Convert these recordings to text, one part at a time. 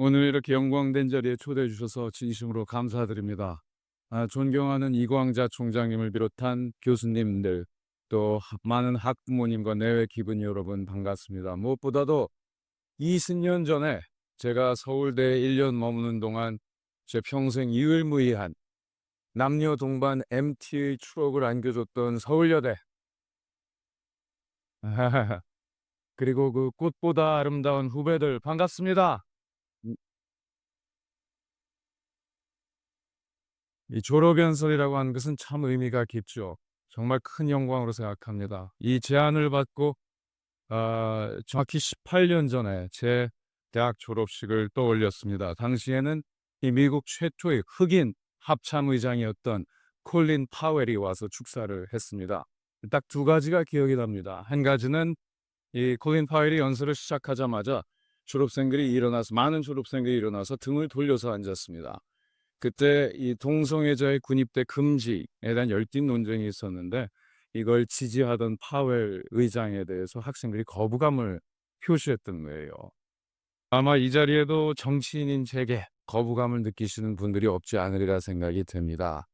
오늘 이렇게 영광된 자리에 초대해 주셔서 진심으로 감사드립니다. 존경하는 이광자 총장님을 비롯한 교수님들, 또 많은 학부모님과 내외 기분 여러분 반갑습니다. 무엇보다도 20년 전에 제가 서울대에 1년 머무는 동안 제 평생 유일무이한 남녀 동반 MT의 추억을 안겨줬던 서울여대. 그리고 그 꽃보다 아름다운 후배들 반갑습니다. 이 졸업연설이라고 하는 것은 참 의미가 깊죠. 정말 큰 영광으로 생각합니다. 이 제안을 받고 정확히 18년 전에 제 대학 졸업식을 떠올렸습니다. 당시에는 이 미국 최초의 흑인 합참의장이었던 콜린 파웰이 와서 축사를 했습니다. 딱 두 가지가 기억이 납니다. 한 가지는 이 콜린 파웰이 연설을 시작하자마자 많은 졸업생들이 일어나서 등을 돌려서 앉았습니다. 그때 이 동성애자의 군입대 금지에 대한 열띤 논쟁이 있었는데 이걸 지지하던 파웰 의장에 대해서 학생들이 거부감을 표시했던 거예요. 아마 이 자리에도 정치인인 제게 거부감을 느끼시는 분들이 없지 않으리라 생각이 됩니다.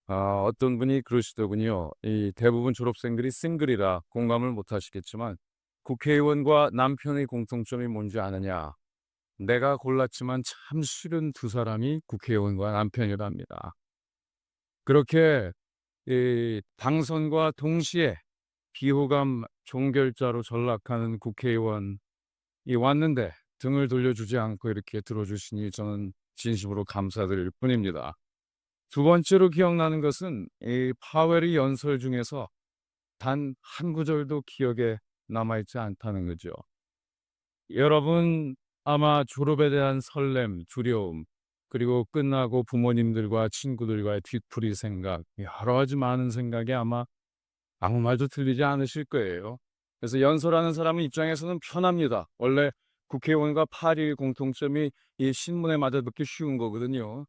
어떤 분이 그러시더군요. 이 대부분 졸업생들이 싱글이라 공감을 못 하시겠지만 국회의원과 남편의 공통점이 뭔지 아느냐? 내가 골랐지만 참 싫은 두 사람이 국회의원과 남편이랍니다. 그렇게 이 당선과 동시에 비호감 종결자로 전락하는 국회의원이 왔는데 등을 돌려주지 않고 이렇게 들어주시니 저는 진심으로 감사드릴 뿐입니다. 두 번째로 기억나는 것은 이 파웰의 연설 중에서 단 한 구절도 기억에 남아있지 않다는 거죠. 여러분 아마 졸업에 대한 설렘, 두려움, 그리고 끝나고 부모님들과 친구들과의 뒤풀이 생각, 여러 가지 많은 생각이 아마 아무 말도 들리지 않으실 거예요. 그래서 연설하는 사람 입장에서는 편합니다. 원래 국회의원과 파리의 공통점이 이 신문에 맞아듣기 쉬운 거거든요.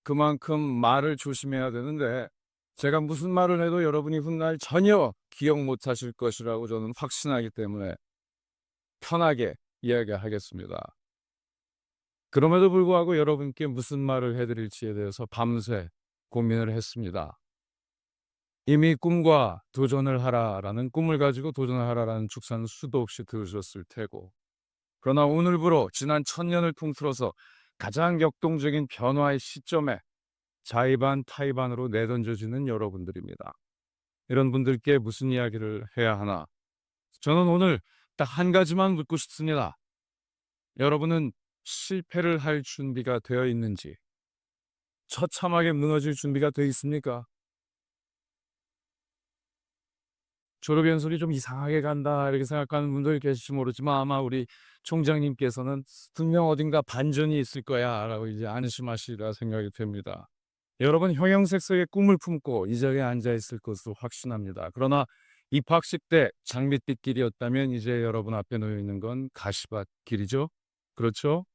그만큼 말을 조심해야 되는데 제가 무슨 말을 해도 여러분이 훗날 전혀 기억 못 하실 것이라고 저는 확신하기 때문에 편하게 이야기하겠습니다. 그럼에도 불구하고 여러분께 무슨 말을 해드릴지에 대해서 밤새 고민을 했습니다. 이미 꿈과 도전을 하라라는 꿈을 가지고 도전을 하라라는 축사는 수도 없이 들으셨을 테고, 그러나 오늘부로 지난 1000년을 통틀어서 가장 격동적인 변화의 시점에 자의반 타의반으로 내던져지는 여러분들입니다. 이런 분들께 무슨 이야기를 해야 하나? 저는 오늘 딱 한 가지만 묻고 싶습니다. 여러분은 실패를 할 준비가 되어 있는지, 처참하게 무너질 준비가 되어 있습니까? 졸업 연설이 좀 이상하게 간다 이렇게 생각하는 분들 계실지 모르지만 아마 우리 총장님께서는 분명 어딘가 반전이 있을 거야라고 이제 안심하시리라 생각이 됩니다. 여러분 형형색색의 꿈을 품고 이 자리에 앉아 있을 것으로 확신합니다. 그러나 입학식 때 장밋빛 길이었다면 이제 여러분 앞에 놓여 있는 건 가시밭 길이죠. 그렇죠?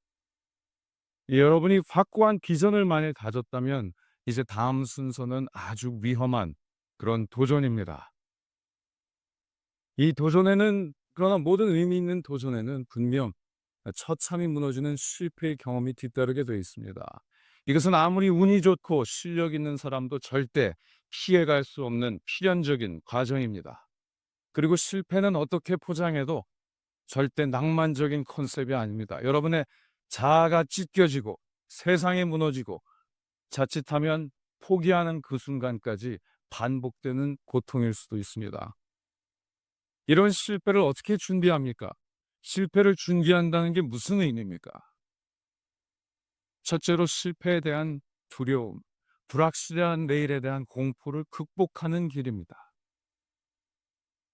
여러분이 확고한 비전을 만약 가졌다면 이제 다음 순서는 아주 위험한 그런 도전입니다. 이 도전에는 그러나 모든 의미 있는 도전에는 분명 처참히 무너지는 실패의 경험이 뒤따르게 되어 있습니다. 이것은 아무리 운이 좋고 실력 있는 사람도 절대 피해갈 수 없는 필연적인 과정입니다. 그리고 실패는 어떻게 포장해도 절대 낭만적인 컨셉이 아닙니다. 여러분의 자아가 찢겨지고 세상이 무너지고 자칫하면 포기하는 그 순간까지 반복되는 고통일 수도 있습니다. 이런 실패를 어떻게 준비합니까? 실패를 준비한다는 게 무슨 의미입니까? 첫째로 실패에 대한 두려움, 불확실한 내일에 대한 공포를 극복하는 길입니다.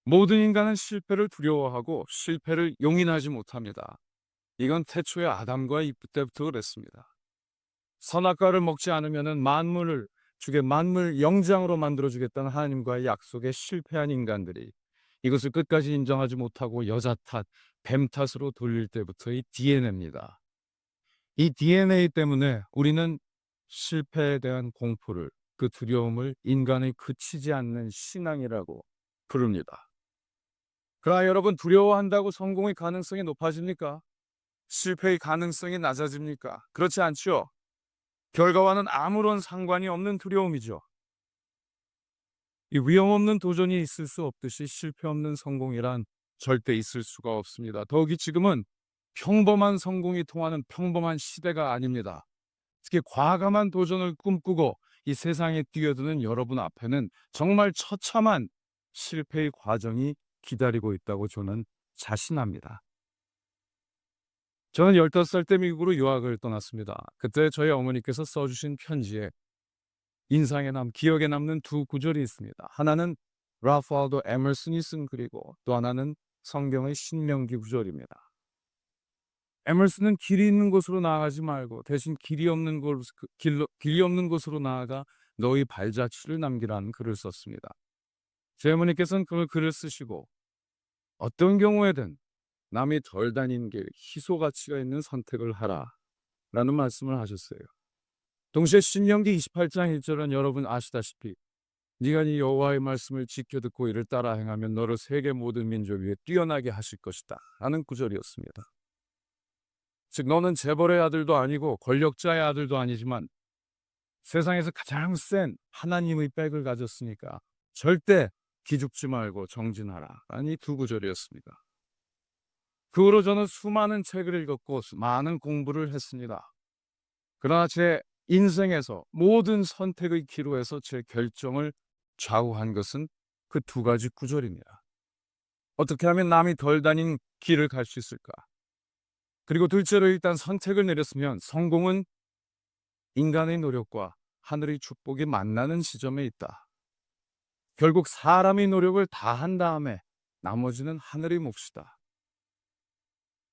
모든 인간은 실패를 두려워하고 실패를 용인하지 못합니다. 이건 태초에 아담과 이브 때부터 그랬습니다. 선악과를 먹지 않으면 만물 영장으로 만들어주겠다는 하나님과의 약속에 실패한 인간들이 이것을 끝까지 인정하지 못하고 여자 탓, 뱀 탓으로 돌릴 때부터의 DNA입니다. 이 DNA 때문에 우리는 실패에 대한 공포를, 그 두려움을 인간의 그치지 않는 신앙이라고 부릅니다. 그러나 여러분 두려워한다고 성공의 가능성이 높아집니까? 실패의 가능성이 낮아집니까? 그렇지 않죠. 결과와는 아무런 상관이 없는 두려움이죠. 이 위험 없는 도전이 있을 수 없듯이 실패 없는 성공이란 절대 있을 수가 없습니다. 더욱이 지금은 평범한 성공이 통하는 평범한 시대가 아닙니다. 특히 과감한 도전을 꿈꾸고 이 세상에 뛰어드는 여러분 앞에는 정말 처참한 실패의 과정이 기다리고 있다고 저는 자신합니다. 저는 15살 때 미국으로 유학을 떠났습니다. 그때 저희 어머니께서 써주신 편지에 기억에 남는 두 구절이 있습니다. 하나는 라프 월도 에머슨이 쓴 글이고 또 하나는 성경의 신명기 구절입니다. 에머슨은 길이 있는 곳으로 나아가지 말고 대신 길이 없는 곳으로 나아가 너희 발자취를 남기라는 글을 썼습니다. 제 어머니께서는 그 글을 쓰시고 어떤 경우에든 남이 덜 다닌 길, 희소 가치가 있는 선택을 하라라는 말씀을 하셨어요. 동시에 신명기 28장 1절은 여러분 아시다시피 네가 네 여호와의 말씀을 지켜 듣고 이를 따라 행하면 너를 세계 모든 민족 위에 뛰어나게 하실 것이다 라는 구절이었습니다. 즉 너는 재벌의 아들도 아니고 권력자의 아들도 아니지만 세상에서 가장 센 하나님의 백을 가졌으니까 절대 기죽지 말고 정진하라 라는 이 두 구절이었습니다. 그 후로 저는 수많은 책을 읽었고 많은 공부를 했습니다. 그러나 제 인생에서 모든 선택의 기로에서 제 결정을 좌우한 것은 그 두 가지 구절입니다. 어떻게 하면 남이 덜 다닌 길을 갈 수 있을까? 그리고 둘째로 일단 선택을 내렸으면 성공은 인간의 노력과 하늘의 축복이 만나는 지점에 있다. 결국 사람의 노력을 다 한 다음에 나머지는 하늘의 몫이다.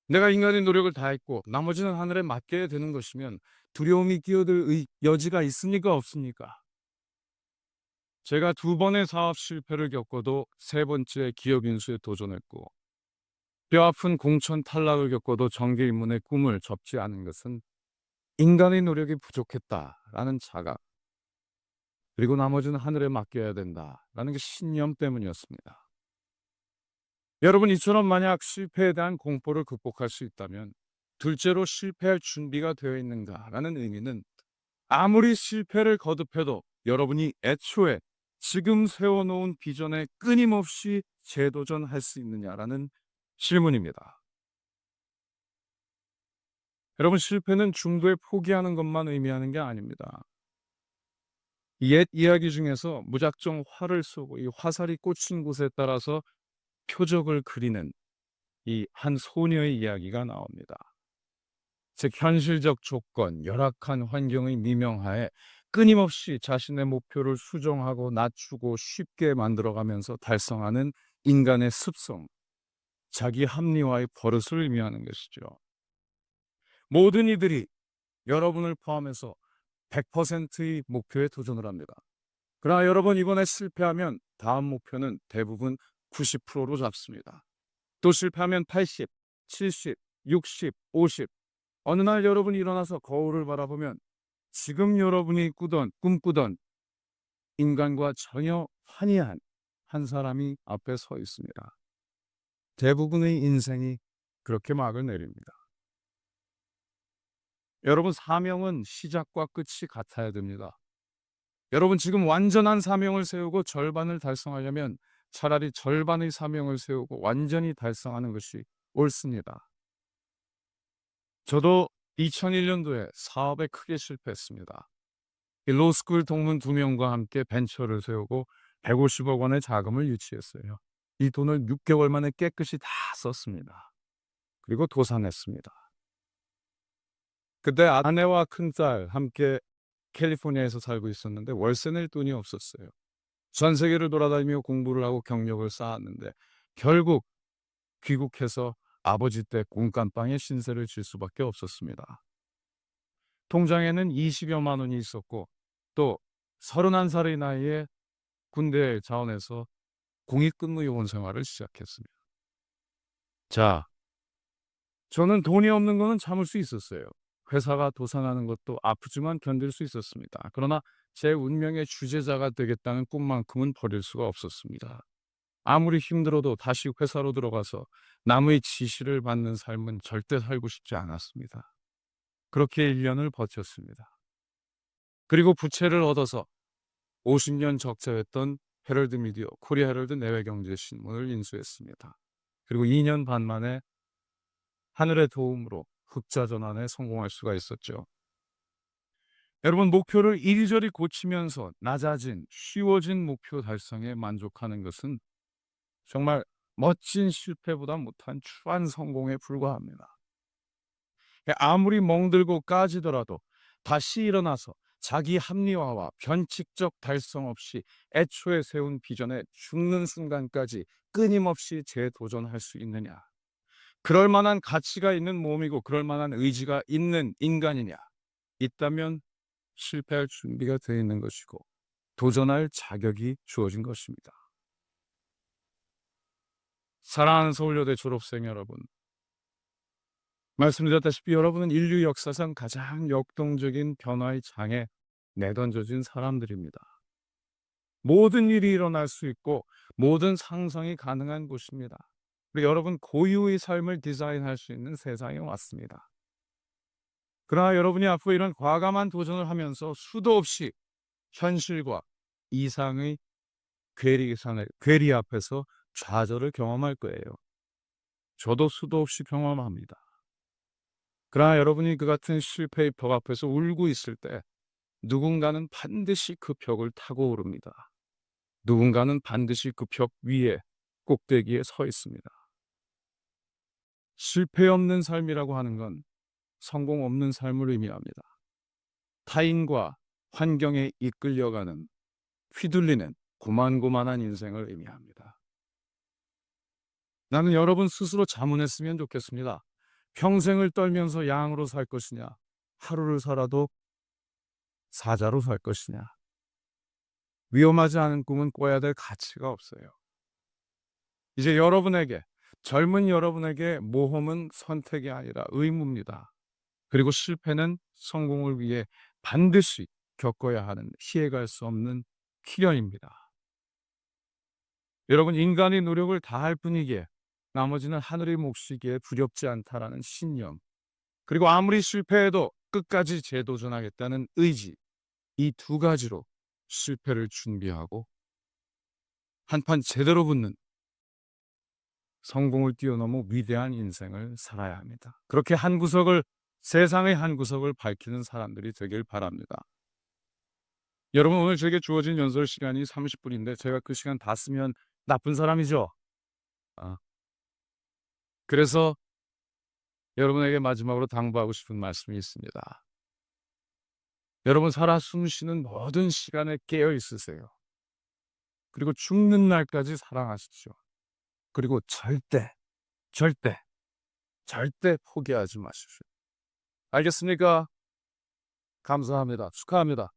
내가 인간의 노력을 다했고 나머지는 하늘에 맡겨야 되는 것이면 두려움이 끼어들 여지가 있습니까? 없습니까? 제가 2번의 사업 실패를 겪어도 3번째 기업 인수에 도전했고 뼈아픈 공천 탈락을 겪어도 정계 입문의 꿈을 접지 않은 것은 인간의 노력이 부족했다라는 자각, 그리고 나머지는 하늘에 맡겨야 된다라는 게 신념 때문이었습니다. 여러분, 이처럼 만약 실패에 대한 공포를 극복할 수 있다면 둘째로 실패할 준비가 되어 있는가라는 의미는 아무리 실패를 거듭해도 여러분이 애초에 지금 세워놓은 비전에 끊임없이 재도전할 수 있느냐라는 질문입니다. 여러분, 실패는 중도에 포기하는 것만 의미하는 게 아닙니다. 옛 이야기 중에서 무작정 활을 쏘고 이 화살이 꽂힌 곳에 따라서 표적을 그리는 이 한 소녀의 이야기가 나옵니다. 즉 현실적 조건, 열악한 환경의 미명하에 끊임없이 자신의 목표를 수정하고 낮추고 쉽게 만들어가면서 달성하는 인간의 습성, 자기 합리화의 버릇을 의미하는 것이죠. 모든 이들이 여러분을 포함해서 100%의 목표에 도전을 합니다. 그러나 여러분 이번에 실패하면 다음 목표는 대부분 90%로 잡습니다. 또 실패하면 80, 70, 60, 50. 어느 날 여러분이 일어나서 거울을 바라보면 지금 여러분이 꿈꾸던 인간과 전혀 환희한 한 사람이 앞에 서 있습니다. 대부분의 인생이 그렇게 막을 내립니다. 여러분, 사명은 시작과 끝이 같아야 됩니다. 여러분 지금 완전한 사명을 세우고 절반을 달성하려면 차라리 절반의 사명을 세우고 완전히 달성하는 것이 옳습니다. 저도 2001년도에 사업에 크게 실패했습니다. 로스쿨 동문 2명과 함께 벤처를 세우고 150억 원의 자금을 유치했어요. 이 돈을 6개월 만에 깨끗이 다 썼습니다. 그리고 도산했습니다. 그때 아내와 큰딸 함께 캘리포니아에서 살고 있었는데 월세 낼 돈이 없었어요. 전 세계를 돌아다니며 공부를 하고 경력을 쌓았는데 결국 귀국해서 아버지 댁 공감방에 신세를 질 수밖에 없었습니다. 통장에는 20여만 원이 있었고 또 31살의 나이에 군대 자원에서 공익근무 요원 생활을 시작했습니다. 자, 저는 돈이 없는 거는 참을 수 있었어요. 회사가 도산하는 것도 아프지만 견딜 수 있었습니다. 그러나 제 운명의 주제자가 되겠다는 꿈만큼은 버릴 수가 없었습니다. 아무리 힘들어도 다시 회사로 들어가서 남의 지시를 받는 삶은 절대 살고 싶지 않았습니다. 그렇게 1년을 버텼습니다. 그리고 부채를 얻어서 50년 적자였던 헤럴드 미디어, 코리아 헤럴드 내외경제신문을 인수했습니다. 그리고 2년 반 만에 하늘의 도움으로 흑자 전환에 성공할 수가 있었죠. 여러분, 목표를 이리저리 고치면서 낮아진, 쉬워진 목표 달성에 만족하는 것은 정말 멋진 실패보다 못한 추한 성공에 불과합니다. 아무리 멍들고 까지더라도 다시 일어나서 자기 합리화와 변칙적 달성 없이 애초에 세운 비전에 죽는 순간까지 끊임없이 재도전할 수 있느냐. 그럴 만한 가치가 있는 몸이고 그럴 만한 의지가 있는 인간이냐. 있다면 실패할 준비가 되어 있는 것이고 도전할 자격이 주어진 것입니다. 사랑하는 서울여대 졸업생 여러분, 말씀드렸다시피 여러분은 인류 역사상 가장 역동적인 변화의 장에 내던져진 사람들입니다. 모든 일이 일어날 수 있고 모든 상상이 가능한 곳입니다. 그리고 여러분 고유의 삶을 디자인할 수 있는 세상에 왔습니다. 그러나 여러분이 앞으로 이런 과감한 도전을 하면서 수도 없이 현실과 이상의 괴리 앞에서 좌절을 경험할 거예요. 저도 수도 없이 경험합니다. 그러나 여러분이 그 같은 실패의 벽 앞에서 울고 있을 때 누군가는 반드시 그 벽을 타고 오릅니다. 누군가는 반드시 그 벽 위에 꼭대기에 서 있습니다. 실패 없는 삶이라고 하는 건 성공 없는 삶을 의미합니다. 타인과 환경에 이끌려가는 휘둘리는 고만고만한 인생을 의미합니다. 나는 여러분 스스로 자문했으면 좋겠습니다. 평생을 떨면서 양으로 살 것이냐, 하루를 살아도 사자로 살 것이냐. 위험하지 않은 꿈은 꿔야 될 가치가 없어요. 이제 여러분에게, 젊은 여러분에게 모험은 선택이 아니라 의무입니다. 그리고 실패는 성공을 위해 반드시 겪어야 하는 피해갈 수 없는 필연입니다. 여러분, 인간이 노력을 다할 뿐이기에 나머지는 하늘의 몫이기에 두렵지 않다라는 신념, 그리고 아무리 실패해도 끝까지 재도전하겠다는 의지, 이 두 가지로 실패를 준비하고 한판 제대로 붙는 성공을 뛰어넘어 위대한 인생을 살아야 합니다. 그렇게 한 구석을, 세상의 한 구석을 밝히는 사람들이 되길 바랍니다. 여러분, 오늘 제게 주어진 연설 시간이 30분인데 제가 그 시간 다 쓰면 나쁜 사람이죠. 그래서 여러분에게 마지막으로 당부하고 싶은 말씀이 있습니다. 여러분, 살아 숨쉬는 모든 시간에 깨어 있으세요. 그리고 죽는 날까지 사랑하십시오. 그리고 절대, 절대, 절대 포기하지 마십시오. 알겠습니까? 감사합니다. 축하합니다.